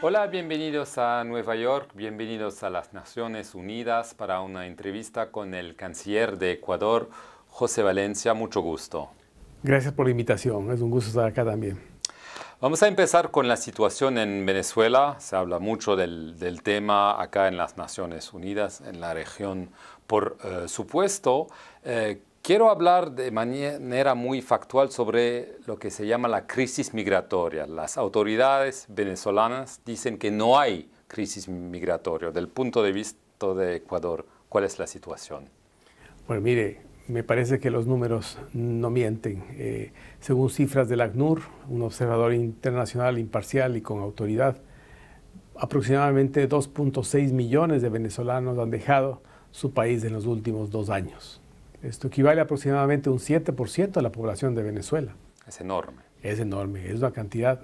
Hola, bienvenidos a Nueva York, bienvenidos a las Naciones Unidas para una entrevista con el canciller de Ecuador, José Valencia. Mucho gusto. Gracias por la invitación, es un gusto estar acá también. Vamos a empezar con la situación en Venezuela. Se habla mucho del tema acá en las Naciones Unidas, en la región, por supuesto. Quiero hablar de manera muy factual sobre lo que se llama la crisis migratoria. Las autoridades venezolanas dicen que no hay crisis migratoria. Del punto de vista de Ecuador, ¿cuál es la situación? Bueno, mire, me parece que los números no mienten. Según cifras del ACNUR, un observador internacional imparcial y con autoridad, aproximadamente 2.6 millones de venezolanos han dejado su país en los últimos 2 años. Esto equivale a aproximadamente un 7% de la población de Venezuela. Es enorme. Es enorme, es una cantidad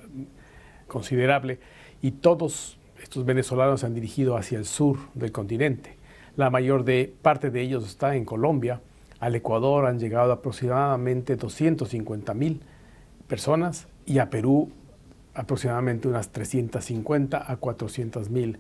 considerable y todos estos venezolanos se han dirigido hacia el sur del continente. La mayor parte de ellos está en Colombia. Al Ecuador han llegado aproximadamente 250.000 personas y a Perú aproximadamente unas 350 a 400.000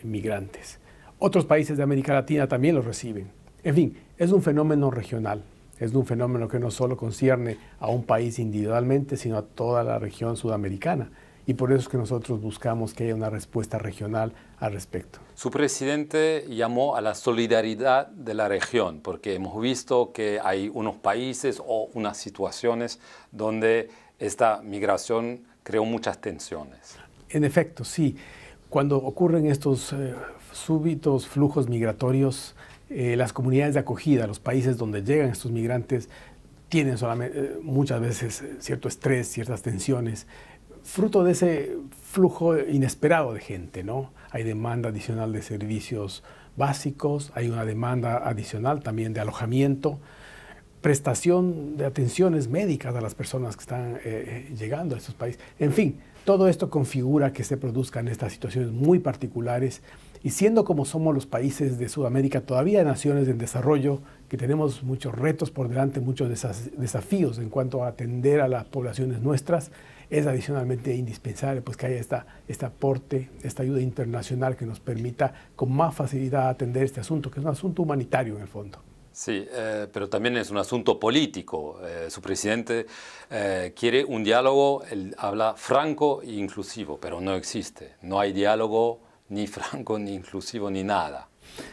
migrantes. Otros países de América Latina también los reciben. En fin, es un fenómeno regional, es un fenómeno que no solo concierne a un país individualmente, sino a toda la región sudamericana. Y por eso es que nosotros buscamos que haya una respuesta regional al respecto. Su presidente llamó a la solidaridad de la región, porque hemos visto que hay unos países o unas situaciones donde esta migración creó muchas tensiones. En efecto, sí. Cuando ocurren estos súbitos flujos migratorios, las comunidades de acogida, los países donde llegan estos migrantes, tienen muchas veces cierto estrés, ciertas tensiones, fruto de ese flujo inesperado de gente, ¿no? Hay demanda adicional de servicios básicos, hay una demanda adicional también de alojamiento, prestación de atenciones médicas a las personas que están llegando a estos países. En fin, todo esto configura que se produzcan estas situaciones muy particulares y siendo como somos los países de Sudamérica, todavía naciones en desarrollo, que tenemos muchos retos por delante, muchos desafíos en cuanto a atender a las poblaciones nuestras, es adicionalmente indispensable pues, que haya este aporte, esta ayuda internacional que nos permita con más facilidad atender este asunto, que es un asunto humanitario en el fondo. Sí, pero también es un asunto político. Su presidente quiere un diálogo, él habla franco e inclusivo, pero no existe. No hay diálogo ni franco, ni inclusivo, ni nada.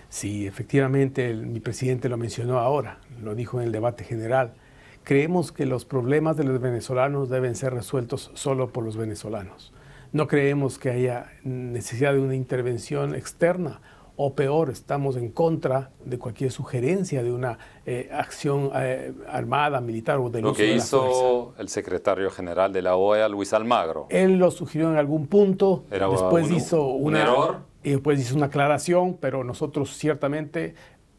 Sí, efectivamente, mi presidente lo mencionó ahora, lo dijo en el debate general. Creemos que los problemas de los venezolanos deben ser resueltos solo por los venezolanos. No creemos que haya necesidad de una intervención externa. O peor, estamos en contra de cualquier sugerencia de una acción armada, militar o del uso de la fuerza. Lo que hizo el secretario general de la OEA, Luis Almagro. Él lo sugirió en algún punto, después hizo un error. Y después hizo una aclaración, pero nosotros ciertamente,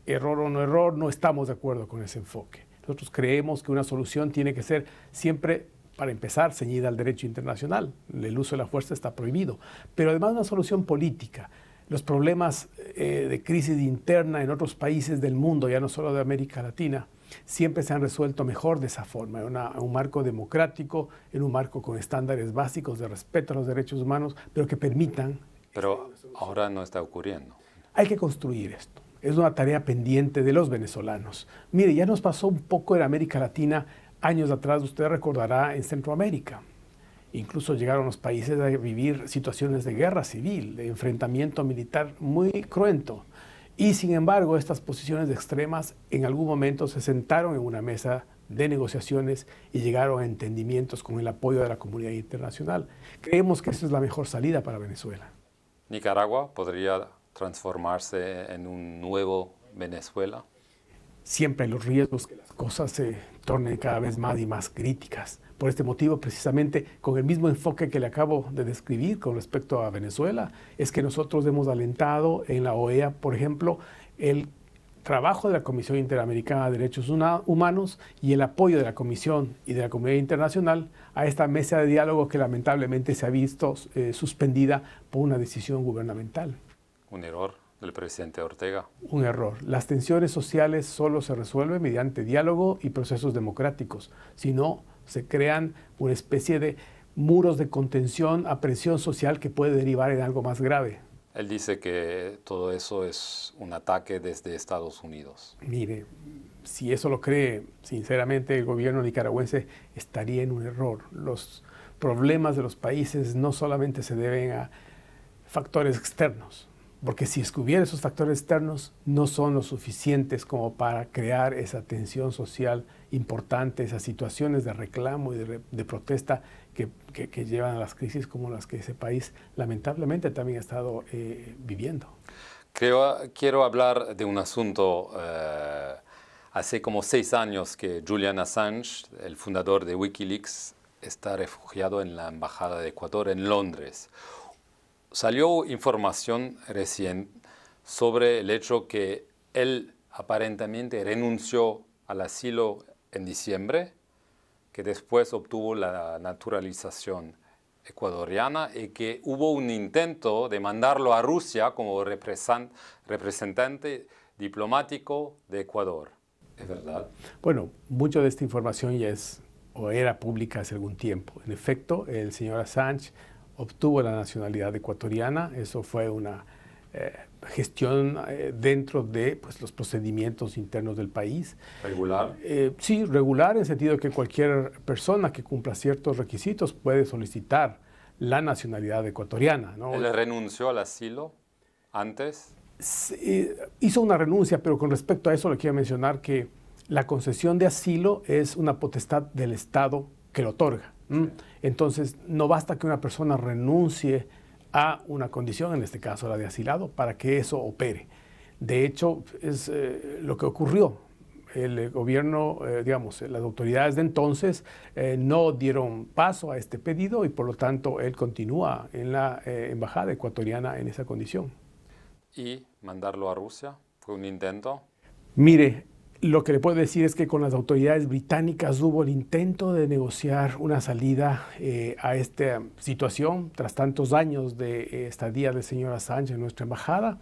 error o no error, no estamos de acuerdo con ese enfoque. Nosotros creemos que una solución tiene que ser siempre, para empezar, ceñida al derecho internacional. El uso de la fuerza está prohibido, pero además una solución política. Los problemas de crisis interna en otros países del mundo, ya no solo de América Latina, siempre se han resuelto mejor de esa forma, en un marco democrático, en un marco con estándares básicos de respeto a los derechos humanos, pero que permitan... Pero ahora no está ocurriendo. Hay que construir esto. Es una tarea pendiente de los venezolanos. Mire, ya nos pasó un poco en América Latina años atrás, usted recordará, en Centroamérica. Incluso llegaron los países a vivir situaciones de guerra civil, de enfrentamiento militar muy cruento. Y sin embargo, estas posiciones extremas en algún momento se sentaron en una mesa de negociaciones y llegaron a entendimientos con el apoyo de la comunidad internacional. Creemos que esa es la mejor salida para Venezuela. ¿Nicaragua podría transformarse en un nuevo Venezuela? Siempre hay los riesgos que las cosas se tornen cada vez más y más críticas. Por este motivo, precisamente, con el mismo enfoque que le acabo de describir con respecto a Venezuela, es que nosotros hemos alentado en la OEA, por ejemplo, el trabajo de la Comisión Interamericana de Derechos Humanos y el apoyo de la Comisión y de la comunidad internacional a esta mesa de diálogo que lamentablemente se ha visto suspendida por una decisión gubernamental. Un error del presidente Ortega. Un error. Las tensiones sociales solo se resuelven mediante diálogo y procesos democráticos. Si no, se crean una especie de muros de contención a presión social que puede derivar en algo más grave. Él dice que todo eso es un ataque desde Estados Unidos. Mire, si eso lo cree, sinceramente el gobierno nicaragüense estaría en un error. Los problemas de los países no solamente se deben a factores externos, porque si es que hubiera esos factores externos, no son lo suficientes como para crear esa tensión social importante, esas situaciones de reclamo y de protesta que llevan a las crisis como las que ese país lamentablemente también ha estado viviendo. Quiero hablar de un asunto. Hace como 6 años que Julian Assange, el fundador de Wikileaks, está refugiado en la Embajada de Ecuador en Londres. Salió información recién sobre el hecho que él aparentemente renunció al asilo en diciembre, que después obtuvo la naturalización ecuatoriana y que hubo un intento de mandarlo a Rusia como representante diplomático de Ecuador. ¿Es verdad? Bueno, mucho de esta información ya es o era pública hace algún tiempo. En efecto, el señor Assange obtuvo la nacionalidad ecuatoriana. Eso fue una gestión dentro de los procedimientos internos del país. ¿Regular? Sí, regular en el sentido de que cualquier persona que cumpla ciertos requisitos puede solicitar la nacionalidad ecuatoriana, ¿no? ¿Él renunció al asilo antes? Hizo una renuncia, pero con respecto a eso le quiero mencionar que la concesión de asilo es una potestad del Estado que lo otorga. Sí. Entonces, no basta que una persona renuncie a una condición, en este caso la de asilado, para que eso opere. De hecho, es lo que ocurrió. El gobierno, las autoridades de entonces no dieron paso a este pedido y por lo tanto él continúa en la embajada ecuatoriana en esa condición. ¿Y mandarlo a Rusia? ¿Fue un intento? Mire, lo que le puedo decir es que con las autoridades británicas hubo el intento de negociar una salida a esta situación tras tantos años de estadía del señor Assange en nuestra embajada.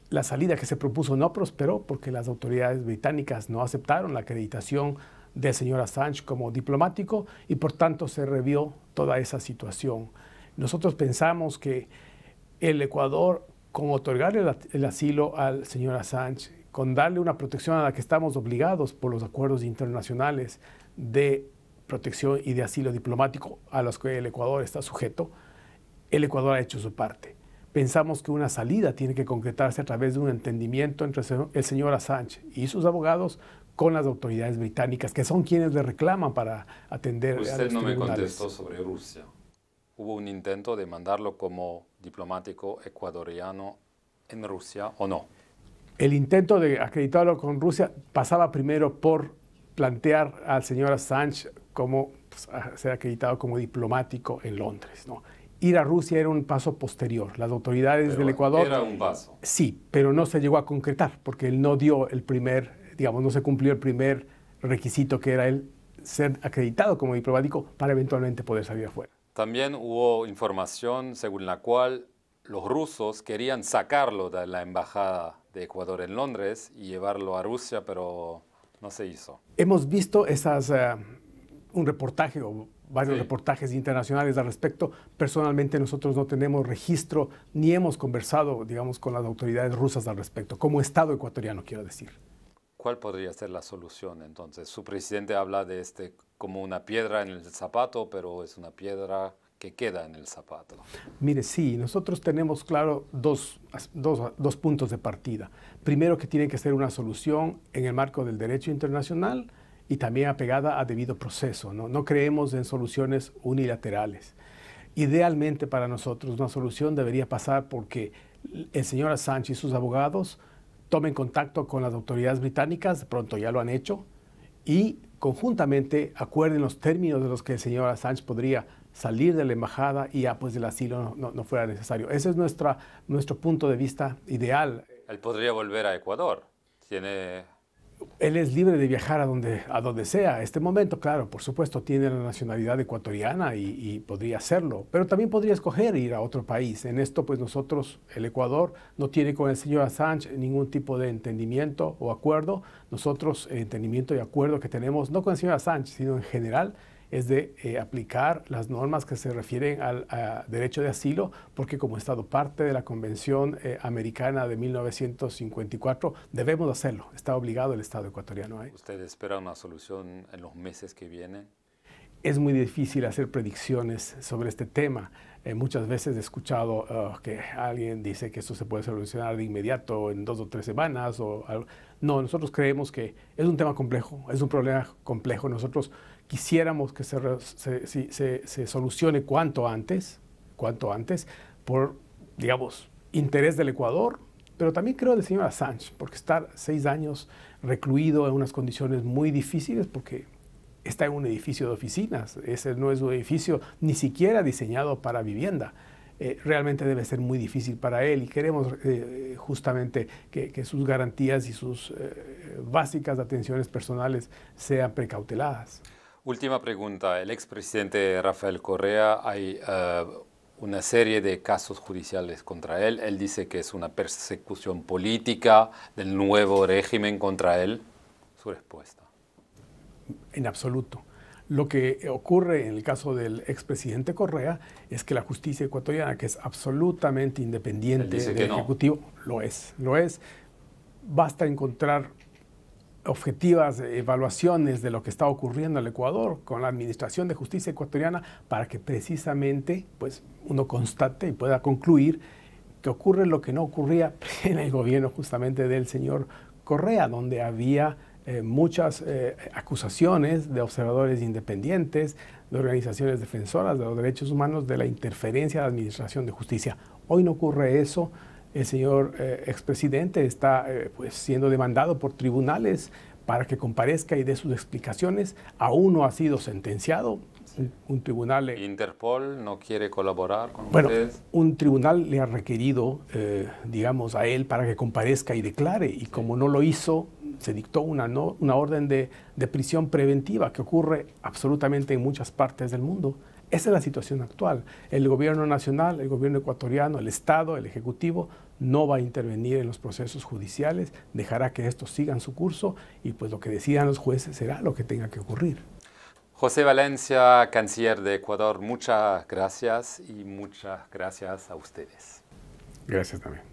La salida que se propuso no prosperó porque las autoridades británicas no aceptaron la acreditación del señor Assange como diplomático y por tanto se revió toda esa situación. Nosotros pensamos que el Ecuador, con otorgarle el asilo al señor Assange, con darle una protección a la que estamos obligados por los acuerdos internacionales de protección y de asilo diplomático a los que el Ecuador está sujeto, el Ecuador ha hecho su parte. Pensamos que una salida tiene que concretarse a través de un entendimiento entre el señor Assange y sus abogados con las autoridades británicas, que son quienes le reclaman para atender a los tribunales. Usted no me contestó sobre Rusia. ¿Hubo un intento de mandarlo como diplomático ecuatoriano en Rusia o no? El intento de acreditarlo con Rusia pasaba primero por plantear al señor Assange como ser acreditado como diplomático en Londres, ¿no? Ir a Rusia era un paso posterior. Las autoridades del Ecuador... Era un paso. Sí, pero no se llegó a concretar porque él no dio el primer, no se cumplió el primer requisito que era el ser acreditado como diplomático para eventualmente poder salir afuera. También hubo información según la cual los rusos querían sacarlo de la embajada de Ecuador en Londres y llevarlo a Rusia, pero no se hizo. Hemos visto un reportaje o varios reportajes internacionales al respecto. Personalmente nosotros no tenemos registro ni hemos conversado, con las autoridades rusas al respecto, como Estado ecuatoriano, quiero decir. ¿Cuál podría ser la solución entonces? Su presidente habla de como una piedra en el zapato, pero es una piedra que queda en el zapato. Mire, sí, nosotros tenemos claro dos puntos de partida. Primero, que tiene que ser una solución en el marco del derecho internacional y también apegada a debido proceso, ¿no? No creemos en soluciones unilaterales. Idealmente para nosotros una solución debería pasar porque el señor Assange y sus abogados tomen contacto con las autoridades británicas, de pronto ya lo han hecho, y conjuntamente acuerden los términos de los que el señor Assange podría salir de la embajada y ya pues el asilo no fuera necesario. Ese es nuestro punto de vista ideal. Él podría volver a Ecuador. Él es libre de viajar a donde sea. A este momento, claro, por supuesto, tiene la nacionalidad ecuatoriana y podría hacerlo, pero también podría escoger ir a otro país. En esto, pues nosotros, el Ecuador, no tiene con el señor Assange ningún tipo de entendimiento o acuerdo. Nosotros, el entendimiento y acuerdo que tenemos, no con el señor Assange, sino en general, es de aplicar las normas que se refieren al derecho de asilo, porque como Estado parte de la Convención Americana de 1954, debemos hacerlo. Está obligado el Estado ecuatoriano a ello. ¿Usted espera una solución en los meses que vienen? Es muy difícil hacer predicciones sobre este tema. Muchas veces he escuchado que alguien dice que esto se puede solucionar de inmediato, en 2 o 3 semanas. No, nosotros creemos que es un tema complejo, es un problema complejo. Nosotros quisiéramos que se solucione cuanto antes, por, digamos, interés del Ecuador, pero también creo del señor Assange, porque estar 6 años recluido en unas condiciones muy difíciles, porque está en un edificio de oficinas, ese no es un edificio ni siquiera diseñado para vivienda. Realmente debe ser muy difícil para él y queremos justamente que sus garantías y sus básicas atenciones personales sean precauteladas. Última pregunta. El expresidente Rafael Correa, hay una serie de casos judiciales contra él. Él dice que es una persecución política del nuevo régimen contra él. Su respuesta. En absoluto. Lo que ocurre en el caso del expresidente Correa es que la justicia ecuatoriana, que es absolutamente independiente del Ejecutivo, lo es. Basta encontrar objetivas evaluaciones de lo que está ocurriendo en el Ecuador con la Administración de Justicia ecuatoriana para que precisamente pues, uno constate y pueda concluir que ocurre lo que no ocurría en el gobierno justamente del señor Correa, donde había muchas acusaciones de observadores independientes, de organizaciones defensoras de los derechos humanos, de la interferencia de la Administración de Justicia. Hoy no ocurre eso. El señor expresidente está pues, siendo demandado por tribunales para que comparezca y dé sus explicaciones. Aún no ha sido sentenciado. Un tribunal... ¿Interpol no quiere colaborar con ustedes? Un tribunal le ha requerido, digamos, a él para que comparezca y declare. Y como no lo hizo, se dictó una orden de prisión preventiva que ocurre absolutamente en muchas partes del mundo. Esa es la situación actual. El gobierno nacional, el gobierno ecuatoriano, el Estado, el Ejecutivo, no va a intervenir en los procesos judiciales, dejará que estos sigan su curso y pues lo que decidan los jueces será lo que tenga que ocurrir. José Valencia, canciller de Ecuador, muchas gracias y muchas gracias a ustedes. Gracias también.